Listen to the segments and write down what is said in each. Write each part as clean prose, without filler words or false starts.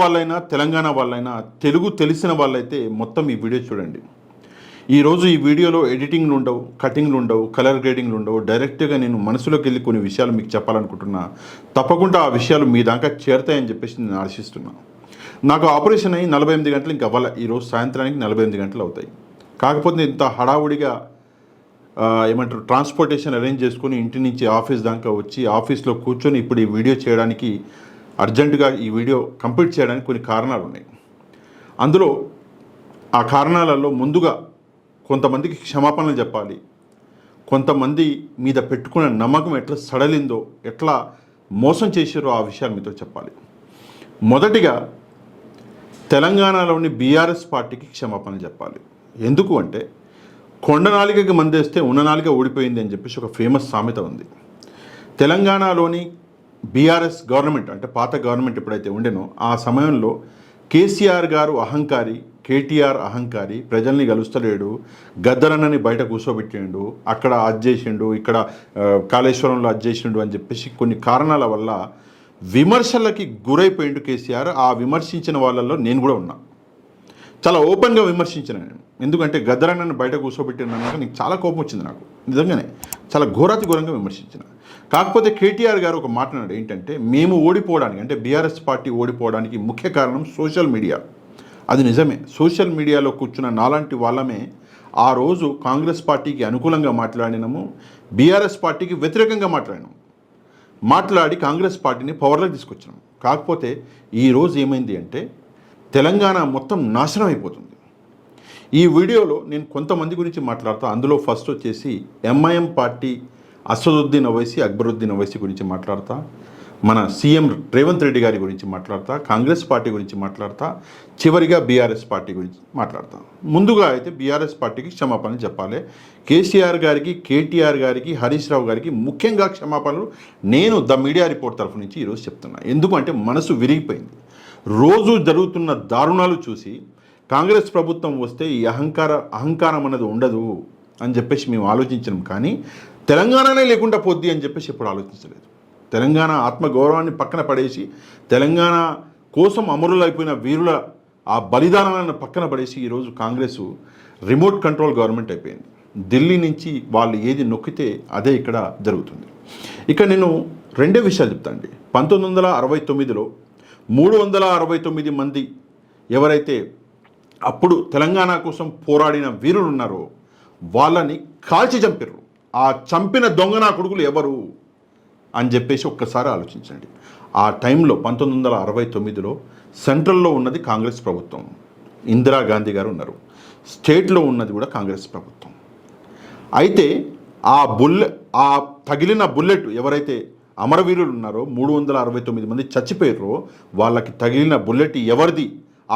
వాళ్ళైనా తెలంగాణ వాళ్ళైనా తెలుగు తెలిసిన వాళ్ళైతే మొత్తం ఈ వీడియో చూడండి. ఈరోజు ఈ వీడియోలో ఎడిటింగ్లు ఉండవు, కటింగ్లు ఉండవు, కలర్ గ్రేడింగ్లు ఉండవు. డైరెక్ట్గా నేను మనసులోకి వెళ్ళి కొన్ని విషయాలు మీకు చెప్పాలనుకుంటున్నా. తప్పకుండా ఆ విషయాలు మీ దాకా చేరుతాయని చెప్పేసి నేను ఆశిస్తున్నాను. నాకు ఆపరేషన్ అయ్యి 48 గంటలు ఇంకా అవ్వాలి. ఈరోజు సాయంత్రానికి 48 గంటలు అవుతాయి. కాకపోతే ఇంత హడావుడిగా ఏమంటారు ట్రాన్స్పోర్టేషన్ అరేంజ్ చేసుకొని ఇంటి నుంచి ఆఫీస్ దాకా వచ్చి ఆఫీస్లో కూర్చొని ఇప్పుడు ఈ వీడియో చేయడానికి అర్జెంటుగా ఈ వీడియో కంప్లీట్ చేయడానికి కొన్ని కారణాలు ఉన్నాయి. అందులో ఆ కారణాలలో ముందుగా కొంతమందికి క్షమాపణలు చెప్పాలి. కొంతమంది మీద పెట్టుకున్న నమ్మకం ఎట్లా సడలిందో, ఎట్లా మోసం చేశారో ఆ విషయాలు మీతో చెప్పాలి. మొదటిగా తెలంగాణలోని బీఆర్ఎస్ పార్టీకి క్షమాపణలు చెప్పాలి. ఎందుకు అంటే కొండ నాలికకి మందేస్తే ఉన్న నాలిక ఓడిపోయింది అని చెప్పేసి ఒక ఫేమస్ సామెత ఉంది. తెలంగాణలోని బీఆర్ఎస్ గవర్నమెంట్ అంటే పాత గవర్నమెంట్ ఎప్పుడైతే ఉండేనో ఆ సమయంలో కేసీఆర్ గారు అహంకారి, కేటీఆర్ అహంకారి, ప్రజల్ని కలుస్తలేడు, గద్దరన్నని బయట కూర్చోబెట్టిండు, అక్కడ అది చేసిండు, ఇక్కడ కాళేశ్వరంలో అది చేసిండు అని చెప్పేసి కొన్ని కారణాల వల్ల విమర్శలకి గురైపోయిండు కేసీఆర్. ఆ విమర్శించిన వాళ్ళల్లో నేను కూడా ఉన్నా. చాలా ఓపెన్గా విమర్శించిన నేను. ఎందుకంటే గద్దరన్నని బయట కూర్చోబెట్టినాక నీకు చాలా కోపం వచ్చింది. నాకు నిజంగానే చాలా ఘోరాతి ఘోరంగా విమర్శించిన. కాకపోతే కేటీఆర్ గారు ఒక మాట్లాడాడు ఏంటంటే మేము ఓడిపోవడానికి అంటే బీఆర్ఎస్ పార్టీ ఓడిపోవడానికి ముఖ్య కారణం సోషల్ మీడియా. అది నిజమే. సోషల్ మీడియాలో కూర్చున్న నాలాంటి వాళ్ళమే ఆ రోజు కాంగ్రెస్ పార్టీకి అనుకూలంగా మాట్లాడినాము, బీఆర్ఎస్ పార్టీకి వ్యతిరేకంగా మాట్లాడి కాంగ్రెస్ పార్టీని పవర్లోకి తీసుకొచ్చినాము. కాకపోతే ఈరోజు ఏమైంది అంటే తెలంగాణ మొత్తం నాశనం అయిపోతుంది. ఈ వీడియోలో నేను కొంతమంది గురించి మాట్లాడతా. అందులో ఫస్ట్ వచ్చేసి ఎంఐఎం పార్టీ అసదుద్దీన్ ఓవైసీ, అక్బరుద్దీన్ ఓవైసీ గురించి మాట్లాడతా, మన సీఎం రేవంత్ రెడ్డి గారి గురించి మాట్లాడతా, కాంగ్రెస్ పార్టీ గురించి మాట్లాడతా, చివరిగా బీఆర్ఎస్ పార్టీ గురించి మాట్లాడతా. ముందుగా అయితే బీఆర్ఎస్ పార్టీకి క్షమాపణలు చెప్పాలి. కేసీఆర్ గారికి, కేటీఆర్ గారికి, హరీష్ రావు గారికి ముఖ్యంగా క్షమాపణలు నేను ద మీడియా రిపోర్ట్ తరఫు నుంచి ఈరోజు చెప్తున్నా. ఎందుకంటే మనసు విరిగిపోయింది. రోజు జరుగుతున్న దారుణాలు చూసి కాంగ్రెస్ ప్రభుత్వం వస్తే ఈ అహంకారం అన్నది ఉండదు అని చెప్పేసి మేము ఆలోచించినాం. కానీ తెలంగాణనే లేకుండా పోద్ది అని చెప్పేసి ఎప్పుడు ఆలోచించలేదు. తెలంగాణ ఆత్మగౌరవాన్ని పక్కన పడేసి తెలంగాణ కోసం అమరులైపోయిన వీరుల ఆ బలిదానాలను పక్కన పడేసి ఈరోజు కాంగ్రెస్ రిమోట్ కంట్రోల్ గవర్నమెంట్ అయిపోయింది. ఢిల్లీ నుంచి వాళ్ళు ఏది నొక్కితే అదే ఇక్కడ జరుగుతుంది. ఇక నేను రెండే విషయాలు చెప్తానండి. 1969లో 369 మంది ఎవరైతే అప్పుడు తెలంగాణ కోసం పోరాడిన వీరులు ఉన్నారో వాళ్ళని కాల్చి చంపారు. ఆ చంపిన దొంగ నా కొడుకులు ఎవరు అని చెప్పేసి ఒక్కసారి ఆలోచించండి. ఆ టైంలో 1969లో సెంట్రల్లో ఉన్నది కాంగ్రెస్ ప్రభుత్వం, ఇందిరాగాంధీ గారు ఉన్నారు. స్టేట్లో ఉన్నది కూడా కాంగ్రెస్ ప్రభుత్వం. అయితే ఆ తగిలిన బుల్లెట్ ఎవరైతే అమరవీరులు ఉన్నారో 369 మంది చచ్చిపోయారో వాళ్ళకి తగిలిన బుల్లెట్ ఎవరిది,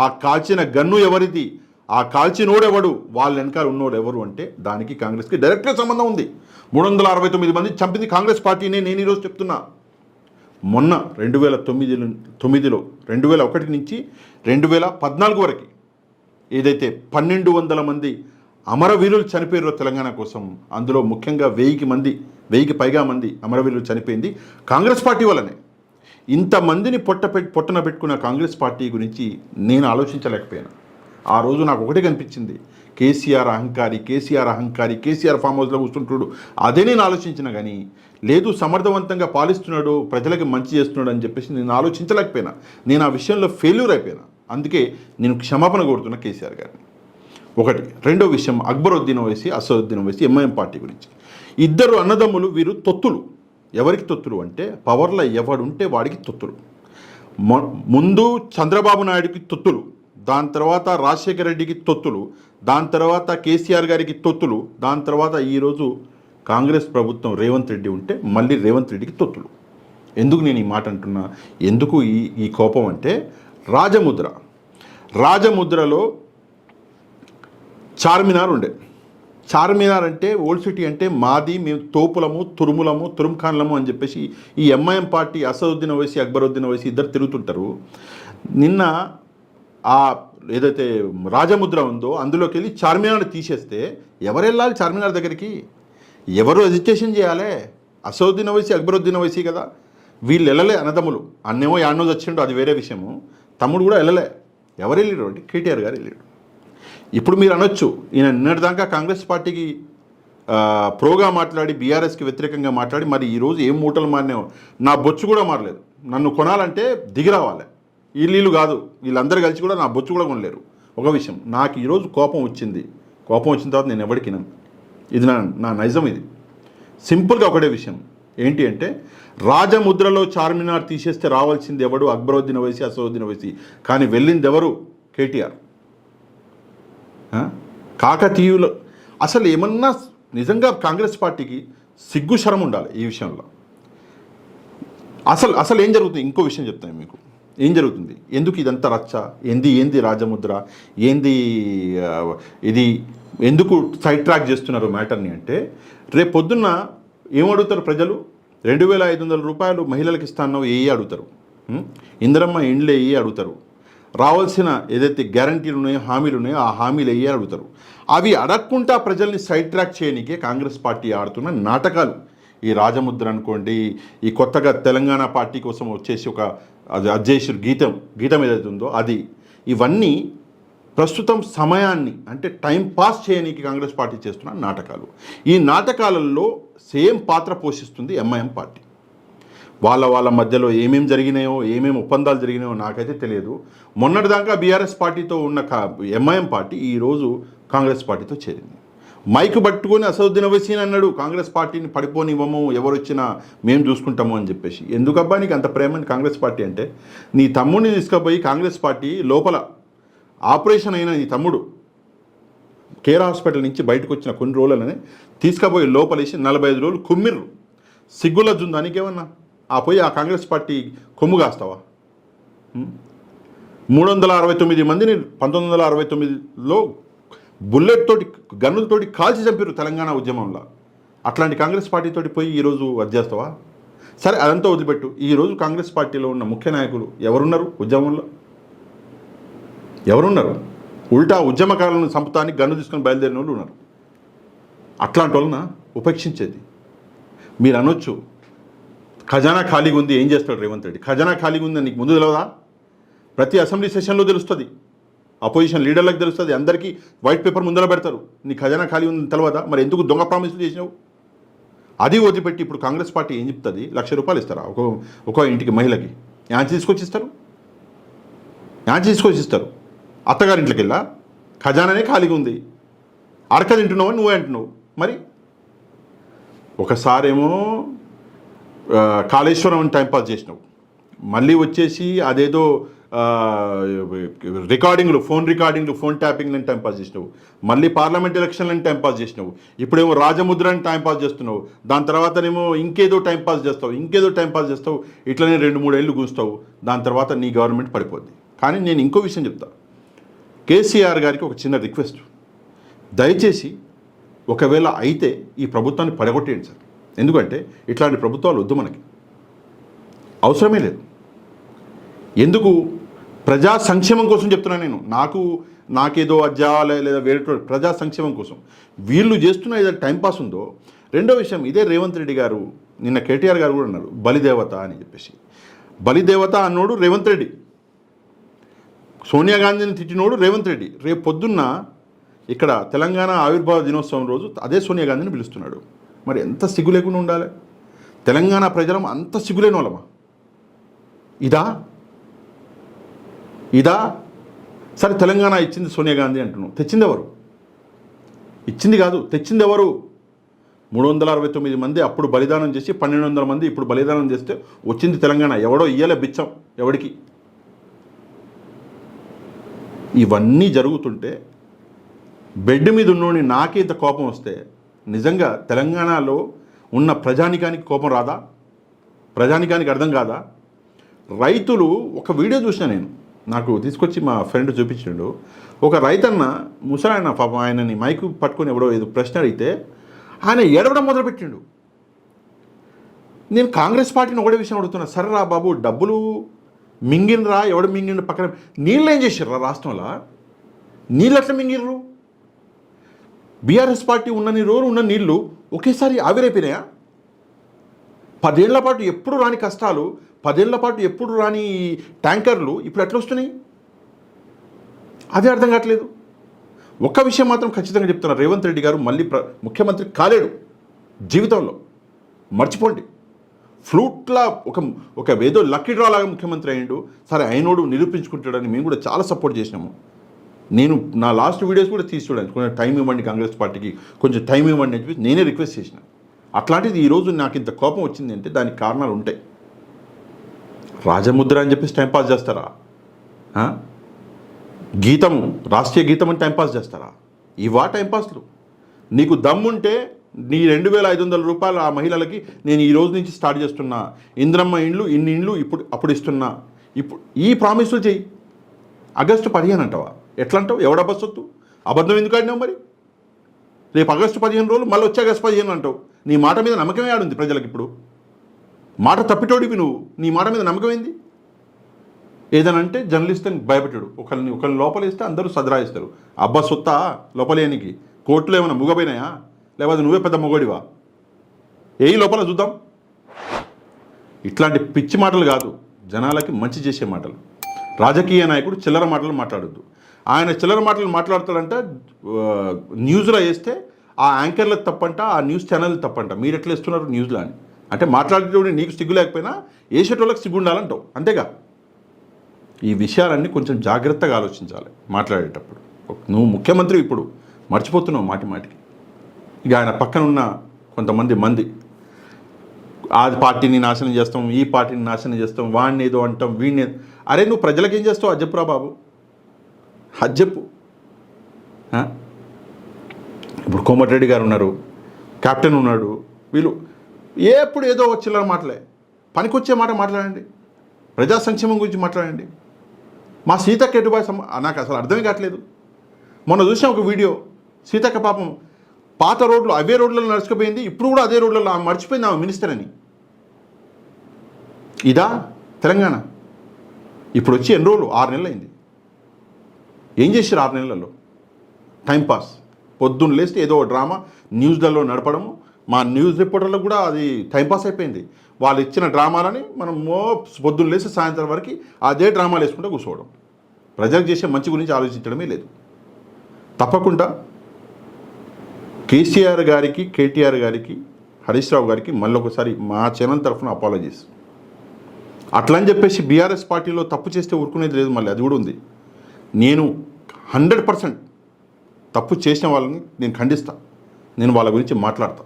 ఆ కాల్చిన గన్ను ఎవరిది, ఆ కాల్చినోడెవడు, వాళ్ళ వెనకాల ఉన్నోడు ఎవరు అంటే దానికి కాంగ్రెస్కి డైరెక్ట్గా సంబంధం ఉంది. 369 మంది చంపింది కాంగ్రెస్ పార్టీనే. నేను ఈరోజు చెప్తున్నా. మొన్న 2009లో 2001 నుంచి 2014 వరకు ఏదైతే 1200 మంది అమరవీరులు చనిపోయారో తెలంగాణ కోసం, అందులో ముఖ్యంగా 1000కి పైగా మంది అమరవీరులు చనిపోయింది కాంగ్రెస్ పార్టీ వల్లనే. ఇంతమందిని పొట్టన పెట్టుకున్న కాంగ్రెస్ పార్టీ గురించి నేను ఆలోచించలేకపోయాను. ఆ రోజు నాకు ఒకటే కనిపించింది, కేసీఆర్ అహంకారి, కేసీఆర్ ఫామ్ హౌస్లో కూర్చుంటున్నాడు. అదే నేను ఆలోచించిన. కానీ లేదు, సమర్థవంతంగా పాలిస్తున్నాడు, ప్రజలకి మంచి చేస్తున్నాడు అని చెప్పేసి నేను ఆలోచించలేకపోయినా. నేను ఆ విషయంలో ఫెయిల్యూర్ అయిపోయినా. అందుకే నేను క్షమాపణ కోరుతున్నా కేసీఆర్ గారిని. ఒకటి. రెండో విషయం అక్బరుద్దీన్ ఓవైసీ, అసదుద్దీన్ ఓవైసీ ఎంఐఎం పార్టీ గురించి. ఇద్దరు అన్నదమ్ములు. వీరు తొత్తులు. ఎవరికి తొత్తులు అంటే పవర్లో ఎవడుంటే వాడికి తొత్తులు. ముందు చంద్రబాబు నాయుడుకి తొత్తులు, దాని తర్వాత రాజశేఖర రెడ్డికి తొత్తులు, దాని తర్వాత కేసీఆర్ గారికి తొత్తులు, దాని తర్వాత ఈరోజు కాంగ్రెస్ ప్రభుత్వం రేవంత్ రెడ్డి ఉంటే మళ్ళీ రేవంత్ రెడ్డికి తొత్తులు. ఎందుకు నేను ఈ మాట అంటున్నా, ఎందుకు ఈ కోపం అంటే రాజముద్రలో చార్మినార్ ఉండే. చార్మినార్ అంటే ఓల్డ్ సిటీ అంటే మాది, మేము తోపులము, తురుంఖాన్లము అని చెప్పేసి ఈ ఎంఐఎం పార్టీ అసదుద్దీన్ ఓవైసీ, అక్బరుద్దీన్ ఓవైసీ ఇద్దరు తిరుగుతుంటారు. నిన్న ఆ ఏదైతే రాజముద్ర ఉందో అందులోకి వెళ్ళి చార్మినార్ తీసేస్తే ఎవరు వెళ్ళాలి చార్మినార్ దగ్గరికి? ఎవరు రిజిస్ట్రేషన్ చేయాలి? అసదుద్దీన్ ఓవైసీ, అక్బరుద్దీన్ ఓవైసీ కదా. వీళ్ళు వెళ్ళలే అన్నదమ్ములు. అన్నేమో యాడ్నో వచ్చిండో, అది వేరే విషయము. తమ్ముడు కూడా వెళ్ళలే. ఎవరు వెళ్ళారు అంటే కేటీఆర్ గారు వెళ్ళాడు. ఇప్పుడు మీరు అనొచ్చు, ఈయన నిన్నటిదాకా కాంగ్రెస్ పార్టీకి ప్రోగా మాట్లాడి బీఆర్ఎస్కి వ్యతిరేకంగా మాట్లాడి మరి ఈరోజు ఏం మూటలు మారినావు, నా బొచ్చు కూడా మారలేదు, నన్ను కొనాలంటే దిగి రావాలి, వీళ్ళు కాదు, వీళ్ళందరూ కలిసి కూడా నా బొచ్చు కూడా కొనలేరు. ఒక విషయం, నాకు ఈరోజు కోపం వచ్చింది, కోపం వచ్చిన తర్వాత నేను ఎవరికి ఇది నా నైజం. ఇది సింపుల్గా ఒకటే విషయం ఏంటి అంటే, రాజముద్రలో చార్మినార్ తీసేస్తే రావాల్సింది ఎవడు? అక్బరుద్దీన్ ఓవైసీ, అసదుద్దీన్ ఓవైసీ. కానీ వెళ్ళింది ఎవరు? కేటీఆర్. కాకతీయులు. అసలు ఏమన్నా నిజంగా కాంగ్రెస్ పార్టీకి సిగ్గు శరం ఉండాలి ఈ విషయంలో. అసలు ఏం జరుగుతుంది? ఇంకో విషయం చెప్తాను మీకు, ఏం జరుగుతుంది, ఎందుకు ఇదంతా రచ్చ, ఏంది రాజముద్ర, ఏంది ఇది, ఎందుకు సైడ్ ట్రాక్ చేస్తున్నారు మ్యాటర్ని అంటే, రేపు పొద్దున్న ఏమడుగుతారు ప్రజలు? 2,500 రూపాయలు మహిళలకు ఇస్తానో అడుగుతారు, ఇందిరమ్మ ఇండ్లు అడుగుతారు, రావాల్సిన ఏదైతే గ్యారంటీలు ఉన్నాయో, హామీలు ఉన్నాయో ఆ హామీలు అడుగుతారు. అవి అడగకుండా ప్రజల్ని సైడ్ ట్రాక్ చేయడానికే కాంగ్రెస్ పార్టీ ఆడుతున్న నాటకాలు. ఈ రాజముద్ర అనుకోండి, ఈ కొత్తగా తెలంగాణ పార్టీ కోసం వచ్చేసి ఒక అధ్యక్షుడు గీతం ఏదైతే ఉందో అది, ఇవన్నీ ప్రస్తుతం సమయాన్ని అంటే టైం పాస్ చేయడానికి కాంగ్రెస్ పార్టీ చేస్తున్న నాటకాలు. ఈ నాటకాలలో సేమ్ పాత్ర పోషిస్తుంది ఎంఐఎం పార్టీ. వాళ్ళ మధ్యలో ఏమేమి జరిగినాయో, ఏమేమి ఒప్పందాలు జరిగినాయో నాకైతే తెలియదు. మొన్నటిదాకా బీఆర్ఎస్ పార్టీతో ఉన్న ఎంఐఎం పార్టీ ఈరోజు కాంగ్రెస్ పార్టీతో చేరింది. మైక్ పట్టుకొని అసదుద్దీన్ ఓవైసీ అన్నాడు, కాంగ్రెస్ పార్టీని పడిపోనివ్వము, ఎవరు వచ్చినా మేము చూసుకుంటాము అని చెప్పేసి. ఎందుకబ్బా నీకు అంత ప్రేమ కాంగ్రెస్ పార్టీ అంటే? నీ తమ్ముడిని తీసుకుపోయి కాంగ్రెస్ పార్టీ లోపల ఆపరేషన్ అయిన నీ తమ్ముడు కేర్ హాస్పిటల్ నుంచి బయటకు వచ్చిన కొన్ని రోజులనే తీసుకుపోయి లోపలేసి 45 రోజులు కుమ్మిర్రు. సిగ్గులజ్జుంది దానికేమన్నా? పోయి ఆ కాంగ్రెస్ పార్టీ కొమ్ము కాస్తావా? 369 మందిని 1969లో బుల్లెట్ తోటి, గన్నులతోటి కాల్చి చంపారు తెలంగాణ ఉద్యమంలో. అట్లాంటి కాంగ్రెస్ పార్టీతోటి పోయి ఈరోజు చేస్తావా? సరే, అదంతా వదిలిపెట్టు. ఈరోజు కాంగ్రెస్ పార్టీలో ఉన్న ముఖ్య నాయకులు ఎవరున్నారు? ఉద్యమంలో ఎవరున్నారు? ఉల్టా ఉద్యమకాలను చంపుతానికి గన్ను తీసుకొని బయలుదేరిన వాళ్ళు ఉన్నారు. అట్లాంటి వాళ్ళన ఉపేక్షించేది. మీరు అనొచ్చు, ఖజానా ఖాళీగా ఉంది, ఏం చేస్తాడు రేవంత్ రెడ్డి? ఖజానా ఖాళీగా ఉందని నీకు ముందు తెలియదా? ప్రతి అసెంబ్లీ సెషన్లో తెలుస్తుంది, అపోజిషన్ లీడర్లకు తెలుస్తుంది, అందరికీ వైట్ పేపర్ ముందర పెడతారు. నీ ఖజానా ఖాళీ ఉందని తెలియదా? మరి ఎందుకు దొంగ ప్రామిసులు చేసినావు? అది వదిలిపెట్టి ఇప్పుడు కాంగ్రెస్ పార్టీ ఏం చెప్తుంది? ₹1,00,000 ఇస్తారా ఒక ఇంటికి మహిళకి? యాంచి తీసుకొచ్చి ఇస్తారు. అత్తగారింట్లోకి వెళ్ళా ఖజానానే ఖాళీగా ఉంది, అడక తింటున్నావు అని నువ్వే అంటున్నావు. మరి ఒకసారేమో కాళేశ్వరం అని టైంపాస్ చేసినావు, మళ్ళీ వచ్చేసి అదేదో ఫోన్ రికార్డింగ్లు, ఫోన్ ట్యాపింగ్ అని టైంపాస్ చేసినావు, మళ్ళీ పార్లమెంట్ ఎలక్షన్లని టైంపాస్ చేసినావు, ఇప్పుడేమో రాజముద్రని టైంపాస్ చేస్తున్నావు, దాని తర్వాతనేమో ఇంకేదో టైంపాస్ చేస్తావు, ఇట్లనే 2-3 ఏళ్ళు కూస్తావు, దాని తర్వాత నీ గవర్నమెంట్ పడిపోద్ది. కానీ నేను ఇంకో విషయం చెప్తా, కేసీఆర్ గారికి ఒక చిన్న రిక్వెస్ట్, దయచేసి ఒకవేళ అయితే ఈ ప్రభుత్వాన్ని పడగొట్టేయండి సార్. ఎందుకంటే ఇట్లాంటి ప్రభుత్వాలు వద్దు, మనకి అవసరమే లేదు. ఎందుకు? ప్రజా సంక్షేమం కోసం చెప్తున్నాను నేను. నాకేదో అజ్జాలే లేదా వేరే ప్రజా సంక్షేమం కోసం వీళ్ళు చేస్తున్న ఏదైతే టైంపాస్ ఉందో. రెండో విషయం, ఇదే రేవంత్ రెడ్డి గారు, నిన్న కేటీఆర్ గారు కూడా అన్నారు బలిదేవత అని చెప్పేసి. బలిదేవత అన్నోడు రేవంత్ రెడ్డి, సోనియా గాంధీని తిట్టినోడు రేవంత్ రెడ్డి. రేపు పొద్దున్న ఇక్కడ తెలంగాణ ఆవిర్భావ దినోత్సవం రోజు అదే సోనియా గాంధీని పిలుస్తున్నాడు. మరి ఎంత సిగ్గు లేకుండా ఉండాలి? తెలంగాణ ప్రజలం అంత సిగ్గులేని వాళ్ళమా? ఇదా? సరే, తెలంగాణ ఇచ్చింది సోనియా గాంధీ అంటున్నావు, తెచ్చింది ఎవరు? ఇచ్చింది కాదు, తెచ్చింది ఎవరు? 369 మంది అప్పుడు బలిదానం చేసి 1,200 మంది ఇప్పుడు బలిదానం చేస్తే వచ్చింది తెలంగాణ. ఎవడో ఇయ్యలే బిచ్చం ఎవడికి. ఇవన్నీ జరుగుతుంటే బెడ్ మీద ఉన్నోని నాకే ఇంత కోపం వస్తే నిజంగా తెలంగాణలో ఉన్న ప్రజానికానికి కోపం రాదా? ప్రజానికానికి అర్థం కాదా? రైతులు, ఒక వీడియో చూసిన నేను, నాకు తీసుకొచ్చి మా ఫ్రెండ్ చూపించాడు. ఒక రైతన్న ముసలాయన పాపం, ఆయనని మైకు పట్టుకొని ఎవడో ఏదో ప్రశ్న అడిగితే ఆయన ఏడవడం మొదలుపెట్టిండు. నేను కాంగ్రెస్ పార్టీని ఒకటే విషయం అడుగుతున్నా, సరేరా బాబు, డబ్బులు మింగినరా, ఎవడు మింగిండు పక్కన, నీళ్ళు ఏం చేసిర్రా రాష్ట్రంలో? నీళ్ళు ఎట్లా మింగిర్రు? బీఆర్ఎస్ పార్టీ ఉన్నన్ని రోజులు ఉన్న నీళ్లు ఒకేసారి ఆవిరైపోయినాయా? 10 ఏళ్ల పాటు ఎప్పుడు రాని కష్టాలు 10 ఏళ్ల పాటు ఎప్పుడు రాని ట్యాంకర్లు ఇప్పుడు ఎట్లా వస్తున్నాయి? అదే అర్థం కావట్లేదు. ఒక్క విషయం మాత్రం ఖచ్చితంగా చెప్తున్నారు, రేవంత్ రెడ్డి గారు మళ్ళీ ముఖ్యమంత్రి కాలేడు జీవితంలో. మర్చిపోండి. ఫ్లూట్లా ఒక ఏదో లక్కీ డ్రా లాగా ముఖ్యమంత్రి అయ్యిండు. సరే అయినోడు నిరూపించుకుంటాడని మేము కూడా చాలా సపోర్ట్ చేసినాము. నేను నా లాస్ట్ వీడియోస్ కూడా తీసి చూడండి, కొంచెం టైం ఇవ్వండి కాంగ్రెస్ పార్టీకి, కొంచెం టైం ఇవ్వండి అని చెప్పి నేనే రిక్వెస్ట్ చేసిన. అట్లాంటిది ఈరోజు నాకు ఇంత కోపం వచ్చింది అంటే దానికి కారణాలు ఉంటాయి. రాజముద్ర అని చెప్పేసి టైంపాస్ చేస్తారా? గీతము, రాష్ట్రీయ గీతం అని టైంపాస్ చేస్తారా? ఇవా టైంపాస్లు? నీకు దమ్ముంటే నీ 2,500 రూపాయలు ఆ మహిళలకి నేను ఈ రోజు నుంచి స్టార్ట్ చేస్తున్నా, ఇంద్రమ్మ ఇండ్లు ఇన్ని ఇండ్లు అప్పుడు ఇస్తున్నా, ఇప్పుడు ఈ ప్రామిసులు చెయ్యి. ఆగస్టు 15 అంటావా? ఎట్లా అంటావు? ఎవడ సొత్తు? అబద్ధం ఎందుకు ఆడినావు మరి? రేపు ఆగస్టు 15 రోజులు మళ్ళీ వచ్చే ఆగస్టు 15 అంటావు. నీ మాట మీద నమ్మకమే ఆడుంది ప్రజలకు. ఇప్పుడు మాట తప్పిటోడివి నువ్వు, నీ మాట మీద నమ్మకం ఏంది? ఏదనంటే జర్నలిస్ట్ని భయపెట్టాడు. ఒకరిని లోపలేస్తే అందరూ సదరాయిస్తారు. అబ్బా సొత్తా లోపలేనికి? కోర్టులో ఏమైనా ముగపోయినాయా? లేకపోతే నువ్వే పెద్ద మొగోడివా? ఏ లోపల చూద్దాం. ఇట్లాంటి పిచ్చి మాటలు కాదు, జనాలకి మంచి చేసే మాటలు. రాజకీయ నాయకుడు చిల్లర మాటలు మాట్లాడొద్దు. ఆయన చిల్లర మాటలు మాట్లాడతాడంటే న్యూస్లో వేస్తే ఆ యాంకర్లకు తప్పంట, ఆ న్యూస్ ఛానల్ తప్పంట. మీరు ఎట్లా ఇస్తున్నారు న్యూస్లో అని? అంటే మాట్లాడేటప్పుడు నీకు సిగ్గు లేకపోయినా వేసేటోళ్ళకి సిగ్గు ఉండాలంటావు, అంతేగా? ఈ విషయాలన్నీ కొంచెం జాగ్రత్తగా ఆలోచించాలి మాట్లాడేటప్పుడు. నువ్వు ముఖ్యమంత్రి ఇప్పుడు మర్చిపోతున్నావు మాటికి. ఇక ఆయన పక్కన ఉన్న కొంతమంది ఆ పార్టీని నాశనం చేస్తాం, ఈ పార్టీని నాశనం చేస్తాం, వాడిని ఏదో అంటాం, వీడిని. అరే నువ్వు ప్రజలకు ఏం చేస్తావు? అది చెప్పురా బాబు, అది చెప్పు. ఇప్పుడు కోమటిరెడ్డి గారు ఉన్నారు, కెప్టెన్ ఉన్నాడు, వీళ్ళు ఎప్పుడు ఏదో చిల్లర మాటలే. పనికొచ్చే మాట మాట్లాడండి, ప్రజా సంక్షేమం గురించి మాట్లాడండి. మా సీతక్క ఎటుబాయ్ నాకు అసలు అర్థమే కావట్లేదు. మొన్న చూసాం ఒక వీడియో, సీతక్క పాపం పాత రోడ్లు అవే రోడ్లలో నడుచుకుపోయింది, ఇప్పుడు కూడా అదే రోడ్లలో మర్చిపోయింది ఆమె మినిస్టర్ అని. ఇదా తెలంగాణ? ఇప్పుడు వచ్చి ఎన్ని రోజులు? 6 నెలలు అయింది. ఏం చేశారు 6 నెలలలో? టైంపాస్. పొద్దున్న లేస్తే ఏదో డ్రామా న్యూస్లలో నడపడము. మా న్యూస్ రిపోర్టర్లకు కూడా అది టైంపాస్ అయిపోయింది. వాళ్ళు ఇచ్చిన డ్రామాలని మనం పొద్దున్న లేస్తే సాయంత్రం వరకు అదే డ్రామాలు వేసుకుంటూ కూర్చోవడం. ప్రజలకు చేసే మంచి గురించి ఆలోచించడమే లేదు. తప్పకుండా కేసీఆర్ గారికి, కేటీఆర్ గారికి, హరీష్ రావు గారికి మళ్ళీ ఒకసారి మా ఛానల్ తరఫున అపాలజీస్. అట్లని చెప్పేసి బీఆర్ఎస్ పార్టీలో తప్పు చేస్తే ఊరుకునేది లేదు. మళ్ళీ అది కూడా ఉంది. నేను 100% తప్పు చేసిన వాళ్ళని నేను ఖండిస్తా, నేను వాళ్ళ గురించి మాట్లాడతా.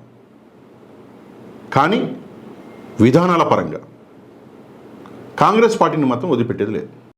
కానీ విధానాల పరంగా కాంగ్రెస్ పార్టీని మాత్రం వదిలిపెట్టేది లేదు.